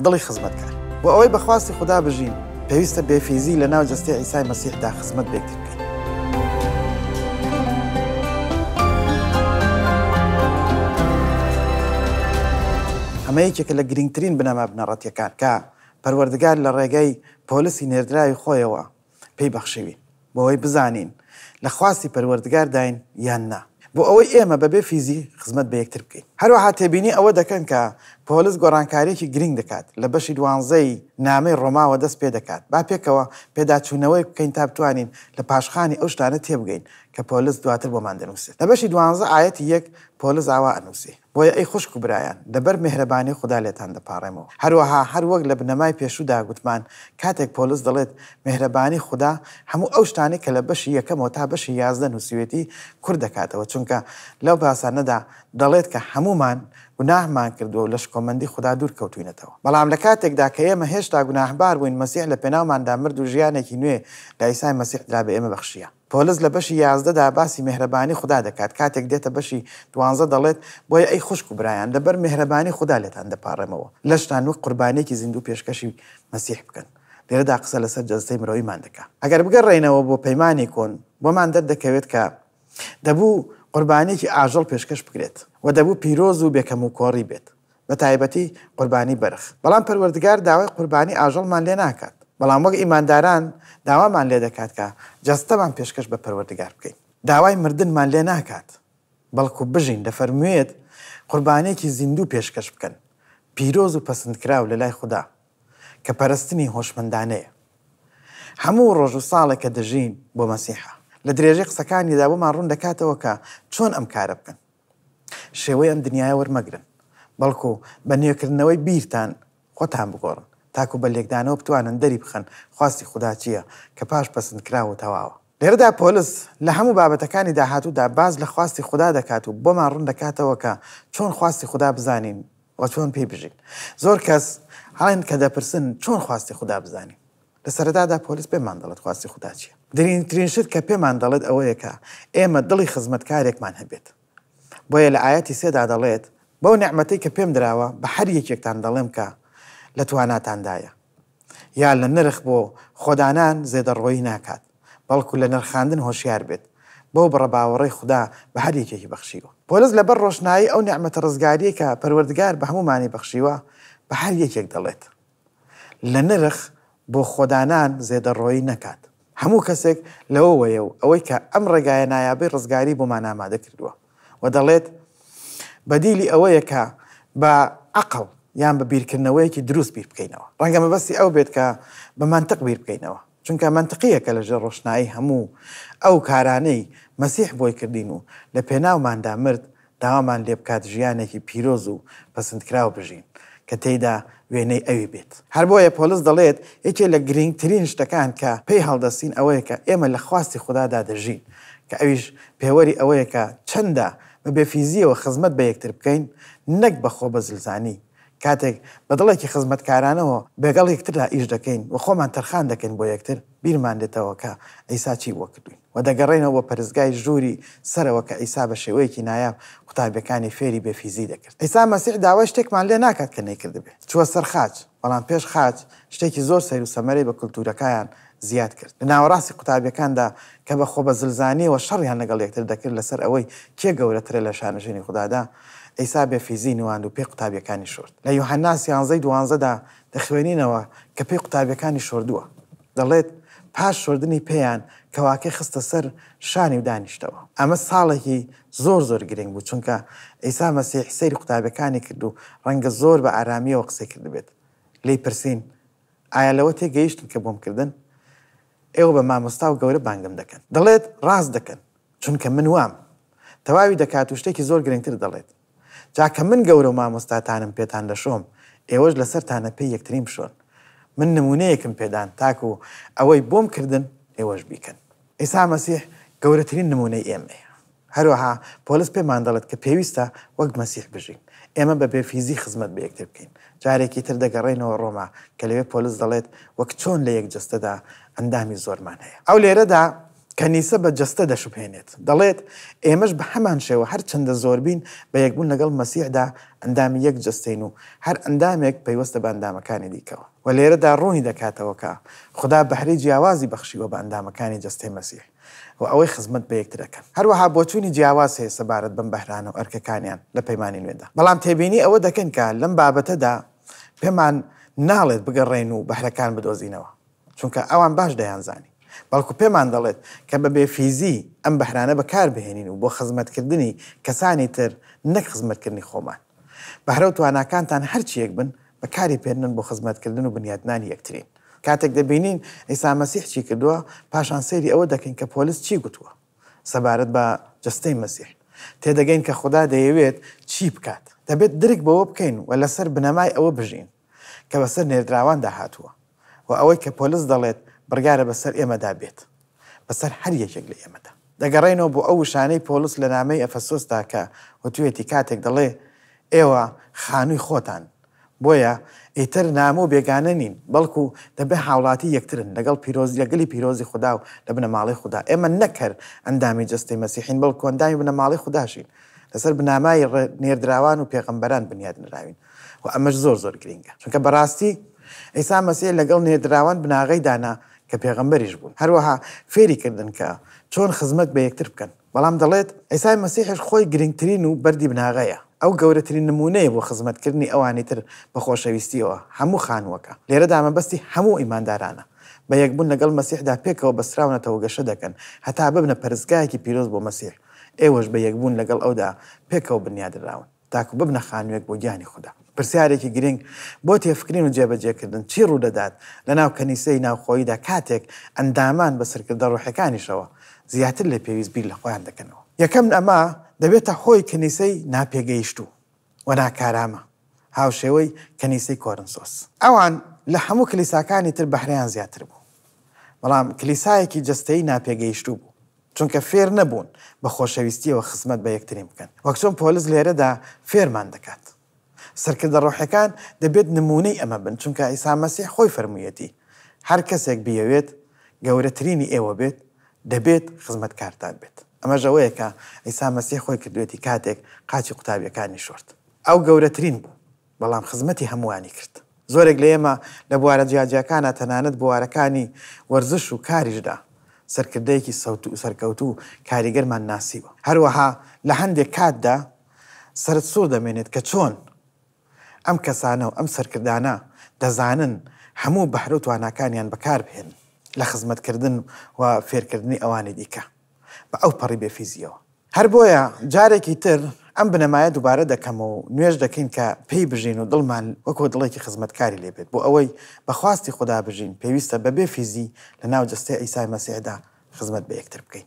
دڵی خزمەتکار بۆ ئەوەی بەخواستی خوددا بژین پێویستە بێفیزی لە ناو جەستەی عیسای مەسیحدا خزمەت بێکتر بکەین. ئەمە یەکێکە لە گرنگترین بنەما بنەڕەتیەکان کە پەروەردگار لە ڕێگەی پۆلیسی نێردراوی خۆیەوە پێی بەخشیوین بۆ ئەوەی بزانین لە خواستی پەروەردگار داین یان نا، بۆ ئەوەی ئێمە بەبێ فیزی خزمەت بە یەکتر بکەین. هەروەها تێبینی ئەوە دەکەن کە پۆلیس گۆڕانکاریەکی گرنگ دەکات لە بەشی 12ی نامەی ڕۆماوە دەست پێ دەکات. با پێکەوە پێداچوونەوەی بکەین تا بتوانین لە پاشخانی ئەو شتانە تێبگەین کە پۆلیس دواتر بۆمان دەنووسێت. لە بەشی 12 ئاەتی 1 پۆلیس ئاوا ئەنووسێ بۆیە ئەی خوشک و برایان لەبەر مێهرەبانی خوددا لێتان دەپاڕێمەوە. هەروەها هەر وەک لە بنەمای پێشوودا گوتمان کاتێک پۆلیس دەڵێت مێهرەبانی خوددا هەموو ئەو شتانی کە لە بەشی یەکەمەوە تا بەشی 11 نووسیوێتی کورد دەکاتەوە، چونکە لەو باسانەدا دەڵێت کە هەمومان گوناهمان کردووە و لە شکۆمەندی خوددا دوور کەوتوینەتەوە. بەڵام لە کاتێکدا کە ئێمە هێشتا گوناهبار بووین مەسیح لە پێناوماندا مرد و ژیانێکی نوێ لە عیسای مەسیح درا بە ئێمە بەخشیە. پۆلیس لە بەشی 11دا باسی مێهرەبانی خوددا دەکات، کاتێک دێتە بەشی 12 دەڵێت بۆیە ئەی خوشک و برایان لەبەر مێهرەبانی خوددا لێتان دەپاڕێمەوە لە شتان وەک قوربانێکی زیندوو پێشکەشی مەسیح بکەن. لێرەدا قسە لەسەر جەستەی مرۆیمان دەکات. ئەگەر بگەڕێینەوە بۆ پەیمانی کۆن بۆمان دەردەکەوێت کە دەبوو قوربانێکی ئاژەڵ پێشکەش بکرێت و دەبوو پیرۆز و بێکەم و کۆڕی بێت، بە تایبەتی قوربانی بەرخ. بەڵام پەروەردگار داوای قوربانی ئاژەڵمان لێ ناکات، بەڵام وەک ئیمانداران داوامان لێ دەکات کە جەستەمان پێشکەش بە پەروەردگار بکەین. داوای مردنمان لێ ناکات، بەڵکو بژین دەفەرموێت قوربانێکی زیندوو پێشکەش بکەن، پیرۆز و پەسەندکراو لە لای خوددا کە پەرستنی هۆشمەندانەیە. هەموو ڕۆژ و ساڵێک کە دەژین بۆ مەسیحە لە درێژەی قسەکانیدا بۆمان ڕوون دەکاتەوە کە چۆن ئەم کارە بکەن. شێوەی ئەم دنیای وەرمەگرن، بەڵکو بە نوێکردنەوەی بیرتان خۆتان بگۆڕن تاکو بە لێکدانەوە بتوانن دەری بخەن خواستی خوددا چییە کە پاش پەسەندکراوە تەواوە. لێرەدا پۆلیس لە هەموو بابەتەکانی داهاتوودا باز لە خواستی خوددا دەکات و بۆمان ڕوون دەکاتەوە کە چۆن خواستی خوددا بزانین و چۆن پێی بژین. زۆر کەس هەڵێن کە دەپرسن چۆن خواستی خوددا بزانین. لە سەرەتادا پۆلیس پێمان دەڵێت خواستی خوددا چییە. گرنگترین شت کە پێمان دەڵێت ئەوەیە کە ئێمە دڵی خزمەتکارێکمان هەبێت. بۆیە لە ئاەتی 3دا دەڵێت بەو نعمەتەی کە پێم دراوە بە هەر یەکێکتان دەڵێم کە لە تواناتاندایە، یا لە نرخ بۆ خۆدانان زێدەڕۆیی ناکات، بەڵکو لە نرخاندن هۆشیار بێت بۆ بڕەباوەڕەی خوددا بە هەر یەکێکی بەخشیوە. پۆلیس لەبەر ڕۆشنایی ئەو نعمەتە ڕزگاریە کە پەروەردگار بە هەمومانی بەخشیوە بە هەر یەکێک دەڵێت لە نرخ بۆ خۆدانان زێدەڕۆیی نەکات. هەموو کەسێک لەوەیە و ئەوەی کە ئەم ڕێگایە نایابەی ڕزگاری بۆمان ئامادە کردووە و دەڵێت بەدیلی ئەوەیە کە بە عەقڵ یان بە بیرکردنەوەیەکی دروست بیر بکەینەوە. ڕەنگە مەبەستی ئەو بێت کە بە مەنتق بیر بکەینەوە، چونکە مەنتقیە کە لەژێر ڕۆشنایی هەموو ئەو کارانەی مەسیح بۆی کردین و لە پێناوماندا مرد داوامان لێ بکات ژیانێکی پیرۆز و پەسەندکراو بژین کە تێیدا وێنەی ئەوی بێت. هەر بۆیە پۆلیس دەڵێت یەکێ لە گرنگترین شتەکان کە پێی هەڵدەستین ئەوەیە کە ئێمە لە خواستی خوددادا دەژین، کە ئەویش پێوەری ئەوەیە کە چەندە بە بێفیزیەوە خزمەت بە یەکتر بکەین نەک بەخۆ بە زلزانی. کاتێک بە دڵێکی خزمەتکارانەوە بێگەڵ یەکتردا ئیش دەکەین و خۆمان تەرخان دەکەین بۆ یەکتر، بیرمان دێتەوە کە ئەیسا چی بۆ کردوین و دەگەڕێنەوە بۆ پەرستگای ژووری سەرەوە کە ئەیسا بە شێوەیەکی نایاب قوتابیەکانی فێری بێفیزی دەکرد. ئەیسا مەسیح داوای شتێکمان لێ ناکات کە نەیکرد بێت. چووە سەر خاچ، بەڵام پێش خاچ شتێکی زۆر سەیر و سەمەرەی بە کولتورەکەیان زیاد کرد. لە ناوەڕاستی قوتابیەکاندا کە بە خۆ بە زلزانیەوە شەڕیان لەگەڵ یەکتر دەکرد لەسەر ئەوەی کێ گەورەترە لە شانەژێنی خوددادا، ئەیسا بێفیزی نواند و پێی قوتابیەکانی شۆرد. لە یوحەنا 11:12دا دەخوێنینەوە کە پێی قوتابیەکانی شۆردووە. دەڵێت پاش شۆردنی پێیان کەواکەی خستە سەر شانی و دانیشتەوە. ئەمە ساڵێکی زۆر گرنگ بوو، چونکە ئەیسا مەسیح سەیری قوتابیەکانی کرد و ڕەنگە زۆر بە ئارامیەوە قسەی کرد بێت. لی پرسین ئایا لەوە تێگەیشتن کە بۆم کردن؟ ئێوە بە مامۆستا و گەورە بانگم دەکەن. دەڵێت ڕاست دەکەن، چونکە من وام. تەواوی دەکات و شتێکی زۆر گرنگتر دەڵێت جاکە من گەورە و مامۆستاتانم پێتان دەشۆم، ئێوەش لەسەرتانە پێی یەکترین بشۆن. من نمونەیەکم پێدان تاکو ئەوەی بۆم کردن ئێوەش بیکەن. ئەیسا مەسیح گەورەترین نمونەی ئێمەیە. هەروەها پۆلیس پێمان دەڵێت کە پێویستە وەک مەسیح بژین، ئێمە بە بێفیزی خزمەت بە یەکتر بکەین. جارێکی تر دەگەڕێنەوە ڕۆما کە لەوێ پۆلیس دەڵێت وەک چۆن لە یەک جەستەدا ئەندامی زۆرمان هەیە. ئەو لێرەدا کەنیسە بە جەستە دەشوبهێنێت دەڵێت ئێمەش بە هەمان شێوە هەر چەندە زۆر بین بە یەکبوون لەگەڵ مەسیحدا ئەندامی یەک جەستەین و هەر ئەندامێک پەیوەستە بە ئەندامەکانی دیکەوە و لێرەدا ڕوونی دەکاتەوە کە خوددا بەهرەی جیاوازی بەخشیوە بە ئەندامەکانی جەستەی مەسیح و ئەوەی خزمەت بە یەکتر دەکەن هەروەها بۆچوونی جیاواز هەیە سەبارەت بەم بەهرانە و ئەرکەکانیان لە پەیمانی نوێدا بەڵام تێبینی ئەوە دەکەن کە لەم بابەتەدا پێمان ناڵێت بگەڕێن و بەهرەکان بدۆزینەوە چونکە ئەوان باش دەیانزانی بەڵکو پێمان دەڵێت کە بە بێفیزی ئەم بەهرانە بەکار بهێنین و بۆ خزمەتکردنی کەسانی تر نەک خزمەتکردنی خۆمان بەهرە و تواناکانتان هەرچیەک بن بەکاری پێێنن بۆ خزمەتکردن و بنیادنانی یەکترین کاتێک دەبینین ئەیسا مەسیح چی کردووە پاشان سەیری ئەوە دەکەین کە پۆلیس چی گوتووە سەبارەت بە جەستەی مەسیح تێدەگەین کە خوددا دەیەوێت چی بکات دەبێت درک بەوە بکەین و لەسەر بنەمای ئەوە بژین کە بەسەر نێردراواندا هاتووە و ئەوەی کە پۆلیس دەڵێت بڕگارە بەسەر ئێمەدا بێت بەسەر هەر یەکێک لە ئێمەدا دەگەڕێنەوە بۆ ئەو وشانەی پۆلیس لە نامەی ئەفەسۆسدا کە وتوێتی کاتێک دەڵێ ئێوە خانووی خۆتان بۆیە ئیتر نامە و بێگانە نین بەڵکو دەبێ هاوڵاتی یەکترن لەگەڵ پیرۆزی لەگەلی پیرۆزی خوددا و لە بنەماڵی خوددا ئێمە نەکرد ئەندامی جەستەی مەسیحین بەڵکو ئەندامی بنەماڵی خودداشین لەسەر بنامای نێردراوان و پێغەمبەران بنیاد نراوین و ئەمەش زۆر زۆر گرینگە چونکە بەڕاستی ئەیسا مەسیح لەگەڵ نێردراوان بناغەی دانا کە پێغەمبەریش بوون هەروەها فێری کردن کە چۆن خزمەت بە یەکتر بکەن بەڵام دەڵێت ئەیسای مەسیحش خۆی گرنگترین و بەردی بناغەیە ئەو گەورەترین نمونەیە بۆ خزمەتکردنی ئەوانی تر بە خۆشەویستیەوە هەموو خانووەکە لێرەدا مەبەستی هەموو ئیماندارانە بە یەکبوون لەگەڵ مەسیحدا پێکەوە بەسراونەتەوە گەشە دەکەن هەتا ببنە پەرستگایەکی پیرۆز بۆ مەسیح ئێوەش بە یەکبوون لەگەڵ ئەودا پێکەوە بنیادراون تاکو ببنە خانوویەک بۆ گیانی خوددا پرسیارێکی گرنگ بۆ تێفکرین و جێبەجێکردن چی ڕوو دەدات لە ناو کەنیسەی ناوخۆییدا کاتێک ئەندامان بەسەرکردە ڕۆحەکانیشەوە زیاتر لە پێویست بیر لە خۆیان دەکەنەوە یەکەم ئەمە دەبێتە هۆی کەنیسەی ناپێگەیشتوو و ناکارامە هاوشێوەی کەنیسەی کۆرنسۆس ئەوان لە هەموو کلیساکانی تر بەهرەیان زیاتر بوو بەڵام کلیسایەکی جەستەیی ناپێگەیشتوو بوو چونکە فێر نەبوون بە خۆشەویستیەوە خزمەت بە یەکترین بکەن وەک چۆن پۆلیس لێرەدا فێرمان دەکات سەرکردە ڕۆحەکان دەبێت نمونەی ئەمە بن چونکە ئیسا مەسیح خۆی فەرموویەتی هەر کەسێک بیەوێت گەورەترینی ئێوە بێت دەبێت خزمەتکارتان بێت ئەمەش ئەوەیە کە ئیسا مەسیح خۆی کردوێتی کاتێک قاچی قوتابیەکانی شۆرد ئەو گەورەترین بوو بەڵام خزمەتی هەمووانی کرد زۆرێک لە ئێمە لە بوارە جیاجیەکانە تەنانەت بوارەکانی وەرزش و کاریشدا سەرکردەیەکی سەوت و سەرکەوت و کاریگەرمان ناسیوە هەروەها لە هەندێک کاتدا سەرت سوور دەمێنێت کە چۆن ئەم کەسانە و ئەم سەرکردانە دەزانن هەموو بەهرە و تواناکانیان بەکار بهێن لە خزمەتکردن و فێرکردنی ئەوانی دیکە بە ئەو پەڕی بێفیزیەوە هەر بۆیە جارێکی تر ئەم بنەمایە دووبارە دەکەمەوە و نوێژ دەکەین کە پێی بژین و دڵمان وەکو دڵێکی خزمەتکاری لێبێت بۆ ئەوەی بەخواستی خوددا بژین پێویستە بە بێفیزی لە ناو جەستەی ئەیسای مەسیحدا خزمەت بە یەکتر بکەین